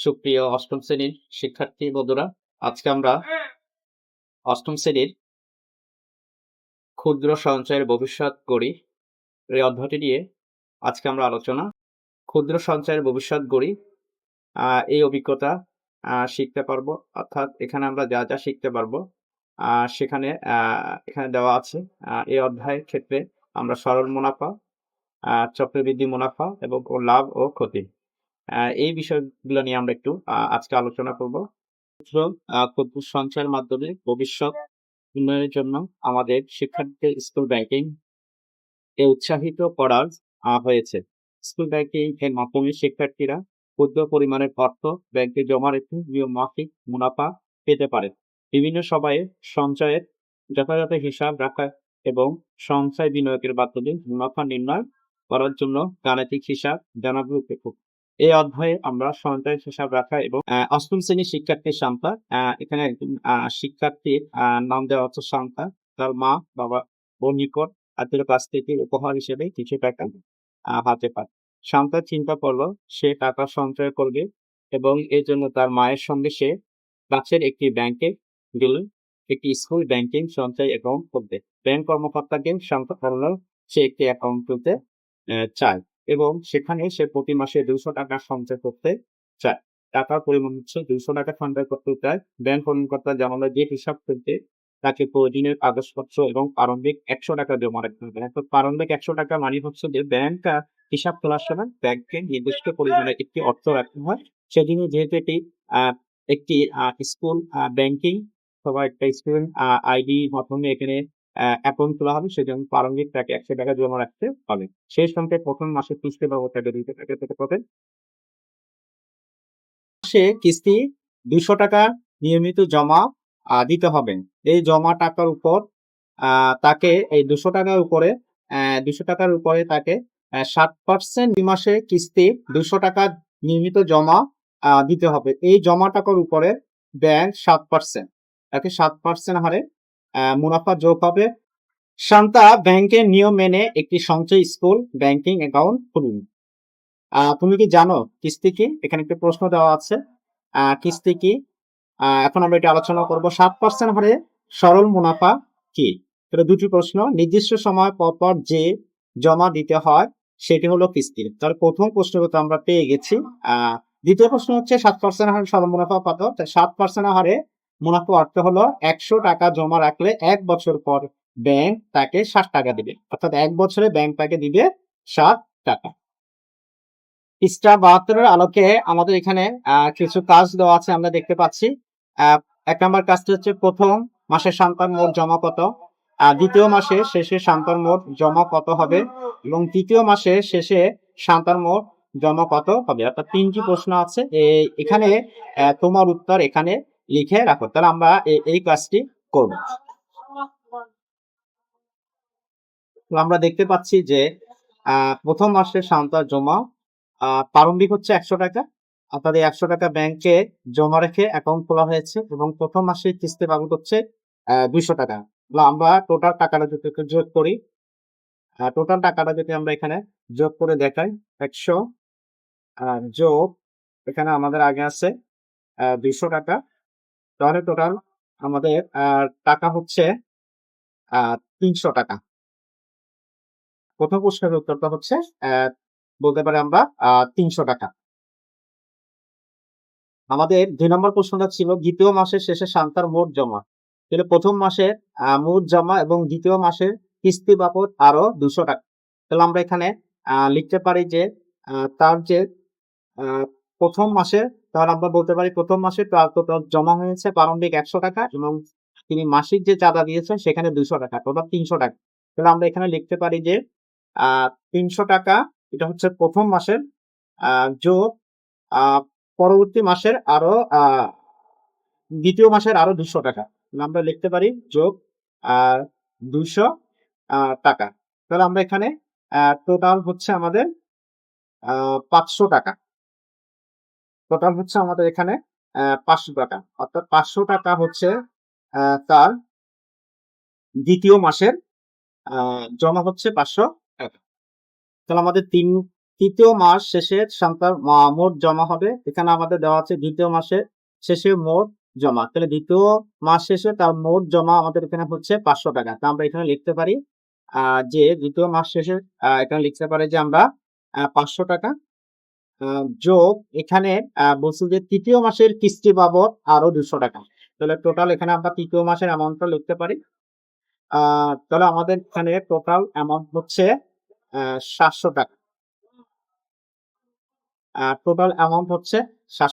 সুপ্রিয় অষ্টম শ্রেণীর শিক্ষার্থী বন্ধুরা, আজকে আমরা অষ্টম শ্রেণীর ক্ষুদ্র সঞ্চয়ের ভবিষ্যৎ গড়ি এই অধ্যায়টি নিয়ে আজকে আমরা আলোচনা ক্ষুদ্র সঞ্চয়ের ভবিষ্যৎ গড়ি এই অভিজ্ঞতা শিখতে পারবো। অর্থাৎ এখানে আমরা যা যা শিখতে পারবো সেখানে এখানে দেওয়া আছে। এই অধ্যায়ের ক্ষেত্রে আমরা সরল মুনাফা, চক্রবৃদ্ধি মুনাফা এবং লাভ ও ক্ষতি এই বিষয়গুলো নিয়ে আমরা একটু আজকে আলোচনা করব। ক্ষুদ্র সঞ্চয়ের মাধ্যমে ভবিষ্যৎ উন্নয়নের জন্য আমাদের শিক্ষার্থীদের স্কুল ব্যাংকিং এ উৎসাহিত করা হয়েছে। স্কুল ব্যাংকিং এর মাধ্যমে শিক্ষার্থীরা ক্ষুদ্র পরিমাণের অর্থ ব্যাংকে জমা রেখে নিয়ম মাফিক মুনাফা পেতে পারে। বিভিন্ন সময়ে সঞ্চয়ের যথাযথ হিসাব রাখা এবং সঞ্চয় বিনিয়োগের মাধ্যমে মুনাফা নির্ণয় করার জন্য গাণিতিক হিসাব জানা গুরুত্বপূর্ণ। এই অধ্যায়ে আমরা সঞ্চয়ের হিসাব রাখা এবং অষ্টম শ্রেণীর শিক্ষার্থীর শান্তা, এখানে একজন শিক্ষার্থীর নাম দেওয়া হচ্ছে শান্তা। তার মা বাবা ও নিকট আত্মীয়ের কাছ থেকে উপহার হিসেবে কিছু টাকা হাতে পায়। শান্তা চিন্তা করলো সে টাকা সঞ্চয় করবে এবং এই জন্য তার মায়ের সঙ্গে সে কাছের একটি ব্যাংকে গেল একটি স্কুল ব্যাংকিং সঞ্চয় অ্যাকাউন্ট খুলতে। ব্যাংক কর্মকর্তাকে শান্ত করলো সে একটি অ্যাকাউন্ট খুলতে চায় এবং সেখানে সে প্রতি মাসে 200 টাকা সঞ্চয় করতে চায়। টাকার পরিমাণ হচ্ছে 200 টাকা সঞ্চয় করতে চায়। ব্যাংক কর্মকর্তা জানালো যে হিসাব খুলতে তাকে প্রয়োজনীয় কাগজপত্র এবং প্রারম্ভিক 100 টাকা জমা রাখতে হবে। এখন প্রারম্ভিক 100 টাকা মানে হচ্ছে যে ব্যাংক হিসাব খোলার সময় ব্যাংকে নির্দিষ্ট পরিমাণে একটি অর্থ রাখতে হয়। সেদিনে যেহেতু এটি একটি স্কুল ব্যাংকিং অথবা একটা স্টুডেন্ট আইডি মাধ্যমে এখানে অ্যাকাউন্ট খোলা হবে, সেজন্য প্রারম্ভিক তাকে 100 টাকা জমা রাখতে হবে। সেই সঙ্গে প্রথম মাসে কিস্তি বাবদ তাকে 200 টাকা পেতে হবে। মাসে কিস্তি 200 টাকা নিয়মিত জমা দিতে হবে। এই জমা টাকার উপর তাকে এই 200 টাকার উপরে 200 টাকার উপরে তাকে 7% 2 মাসে কিস্তি 200 টাকা নিয়মিত জমা দিতে হবে। এই জমা টাকার উপরে ব্যাংক 7% তাকে 7% হারে মুনাফা যোগ হবে। শান্তা ব্যাংকের নিয়ম মেনে একটি সঞ্চয় স্কুল ব্যাংকিং অ্যাকাউন্ট খুলুন। তুমি কি জানো কিস্তি কি? এখানে একটা প্রশ্ন দেওয়া আছে। কিস্তি কি? এখন আমরা এটা আলোচনা করব। 7% হারে সরল মুনাফা কি? এটা দুটি প্রশ্ন। নির্দিষ্ট সময় পর যে জমা দিতে হয় সেটি হলো কিস্তি। তাহলে প্রথম প্রশ্নটা আমরা পেয়ে গেছি। দ্বিতীয় প্রশ্ন হচ্ছে 7% হারে সরল মুনাফা কত? 7% হারে মুনাফা অর্থ হলো 100 টাকা জমা রাখলে 1 বছর পর ব্যাংক তাকে 60 টাকা দিবে। অর্থাৎ 1 বছরে ব্যাংক তাকে দিবে 60 টাকা। পৃষ্ঠা 72 আলোকে আমাদের এখানে কিছু কাজ দেওয়া আছে আমরা দেখতে পাচ্ছি। 1 নম্বর কাজটি হচ্ছে প্রথম মাসে সন্তান মোট জমা কত, দ্বিতীয় মাসে শেষে সন্তান মোট জমা কত হবে এবং তৃতীয় মাসে শেষে সন্তান মোট জমা কত হবে। অর্থাৎ 3টি প্রশ্ন আছে। এখানে তোমার উত্তর এখানে লিখে রাখো। তাহলে আমরা এই কাজটি করব। আমরা দেখতে পাচ্ছি যে প্রথম মাসে সন্তান জমা প্রারম্ভিক হচ্ছে 100 টাকা। অর্থাৎ এই 100 টাকা ব্যাংকে জমা রেখে অ্যাকাউন্ট খোলা হয়েছে এবং প্রথম মাসে কিস্তি বাবদ হচ্ছে 200 টাকা। আমরা টোটাল টাকাটা যদি যোগ করি, টোটাল টাকাটা যদি আমরা এখানে যোগ করে দেখাই, 100 যোগ এখানে আমাদের আগে আছে 200 টাকা, তাহলে টোটাল আমাদের টাকা হচ্ছে 300 টাকা। প্রথম প্রশ্নের উত্তরটা হচ্ছে বলতে পারি আমরা 300 টাকা। আমাদের 2 নম্বর প্রশ্নটা ছিল দ্বিতীয় মাসের শেষে সন্তান মোট জমা। তাহলে প্রথম মাসের মোট জমা এবং দ্বিতীয় মাসের কিস্তি বাবদ আরো 200 টাকা। তাহলে আমরা এখানে লিখতে পারি যে তার যে প্রথম মাসে, তাহলে আমরা বলতে পারি প্রথম মাসে তার জমা হয়েছে প্রারম্ভিক 100 টাকা এবং তিনি মাসিক যে চাঁদা দিয়েছেন সেখানে 200 টাকা, টোটাল 300 টাকা। তাহলে আমরা এখানে লিখতে পারি যে 300 টাকা এটা হচ্ছে প্রথম মাসের যোগ পরবর্তী মাসের আরো দ্বিতীয় মাসের আরো 200 টাকা। আমরা লিখতে পারি যোগ 200 টাকা। তাহলে আমরা এখানে টোটাল হচ্ছে আমাদের 500 টাকা। টোটাল হচ্ছে আমাদের এখানে 500 টাকা। অর্থাৎ 500 টাকা হচ্ছে তার দ্বিতীয় মাসের জমা হচ্ছে 500 টাকা। তাহলে আমাদের তৃতীয় মাস শেষে সন্তান মোট জমা হবে। এখানে আমাদের দেওয়া আছে দ্বিতীয় মাসের শেষে মোট জমা। তাহলে দ্বিতীয় মাস শেষে তার মোট জমা আমাদের এখানে হচ্ছে ৫০০ টাকা। তা আমরা এখানে লিখতে পারি যে দ্বিতীয় মাস শেষে এখানে লিখতে পারি যে আমরা ৫০০ টাকা যোগ এখানে বলছি যে তৃতীয় মাসের কিস্তি বাবদ আরো ২০০ টাকা। তাহলে টোটাল এখানে আমরা তৃতীয় মাসের অ্যামাউন্টটা লিখতে পারি। তাহলে আমাদের এখানে টোটাল অ্যামাউন্ট হচ্ছে ৭০০ টাকা। টোটাল অ্যামাউন্ট হচ্ছে